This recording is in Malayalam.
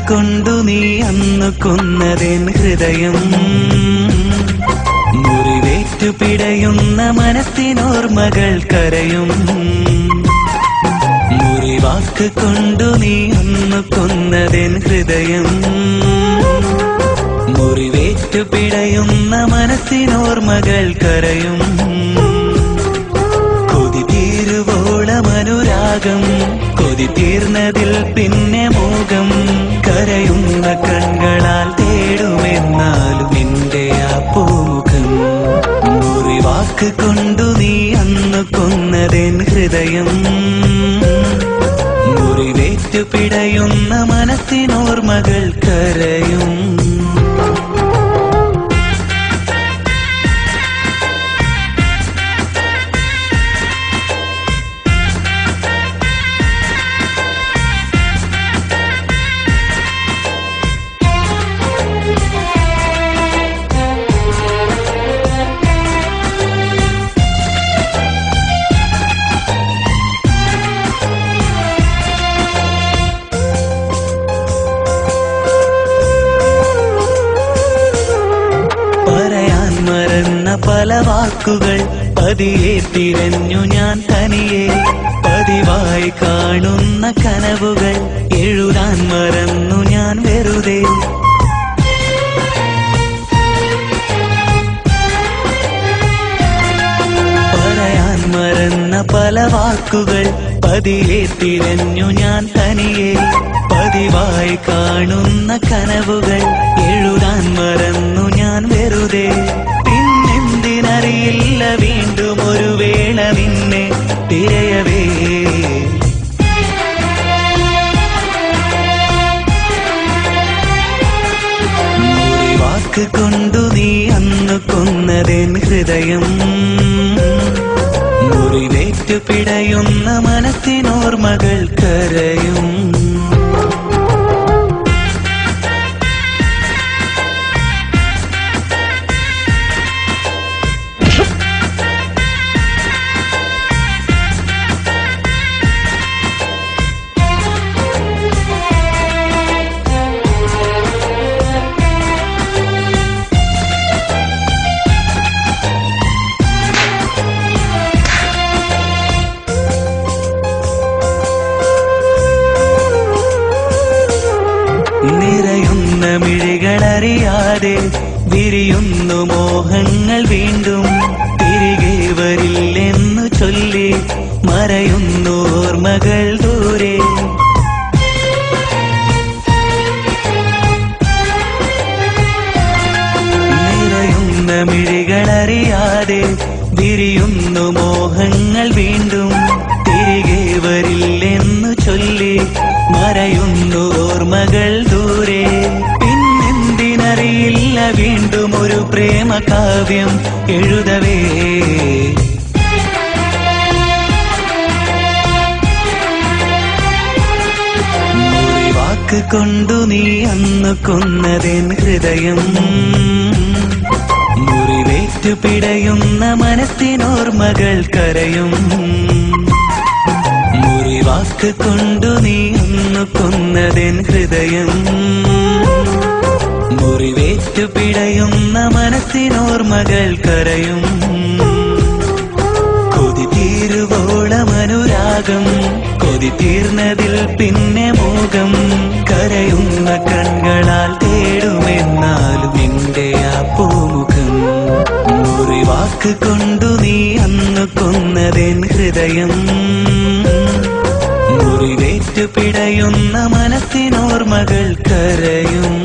കൊണ്ടു നീ അന്നു കൊന്നതെൻ ഹൃദയം മുറിവേറ്റു പിടയുന്ന മനസ്സിനോർമ്മകൾ കരയും മുറിവാക്ക് കൊണ്ടു നീ അന്നു കൊന്നതെൻ ഹൃദയം മുറിവേറ്റു പിടയുന്ന മനസ്സിനോർമ്മകൾ കരയും കൊതി തീരുവോളമനുരാഗം കൊതി തീർന്നതിൽ പിന്നെ മോഹം കരയുന്ന കണ്ണുകളാൽ തേടുമെന്നാലും നിന്റെ ആ പൂമുഖം മുറിവാക്ക് കൊണ്ടു നീ അന്നു കൊന്നതെൻ ഹൃദയം മുറിവേറ്റു പിടയുന്ന മനസ്സിനോർമ്മകൾ കരയും പല വാക്കുകൾ പതിയെ തിരഞ്ഞു ഞാൻ തനിയെ പതിവായി കാണുന്ന കനവുകൾ എഴുതാൻ മറന്നു ഞാൻ വെറുതെ പറയാൻ മറന്ന പല വാക്കുകൾ പതിയെ തിരഞ്ഞു ഞാൻ തനിയെ പതിവായി കാണുന്ന കനവുകൾ എഴുതാൻ മറന്നു ഞാൻ വെറുതെ അറിയില്ല വീണ്ടും ഒരു വേള നിന്നെ തിരയവേ മുറിവാക്ക് കൊണ്ടു നീ അന്നു കൊന്നതെൻ ഹൃദയം മുറിവേറ്റു പിടയുന്ന മനസ്സിനോർമ്മകൾ കരയും നിറയുന്ന മിഴികളറിയാതെ വിരിയുന്നു മോഹങ്ങൾ വീണ്ടും തിരികെ വരില്ലെന്നു ചൊല്ലി മറയുന്നു ഓർമ്മകൾ ദൂരെ നിറയുന്ന മിഴികളറിയാതെ വിരിയുന്നു മോഹങ്ങൾ വീണ്ടും തിരികെ വരില്ലെന്നു ചൊല്ലി മറയുന്നു ഓർമ്മകൾ ദൂരെ പിന്നെന്തിനറിയില്ല വീണ്ടും ഒരു പ്രേമ കാവ്യം എഴുതവേ മുറിവാക്ക് കൊണ്ടു നീ അന്നു കൊന്നതെൻ ഹൃദയം മുറിവേറ്റു പിടയുന്ന മനസ്സിനോർമ്മകൾ കരയും മുറിവാക്ക് കൊണ്ടു നീ അന്നു കൊന്നതെൻ ഹൃദയം മുറിവേറ്റു പിടയുന്ന മനസ്സിനോർമ്മകൾ കരയും കൊതി തീരുവോളമനുരാഗം കൊതി തീർന്നതിൽ പിന്നെ മോഹം കരയുന്ന കണ്ണുകളാൽ തേടുമെന്നാലും നിന്റെ ആ പൂമുഖം മുറിവാക്ക് കൊണ്ടു നീ അന്നു കൊന്നതെൻ ഹൃദയം മുറിവേറ്റു പിടയുന്ന മനസ്സിനോർമ്മകൾ കരയും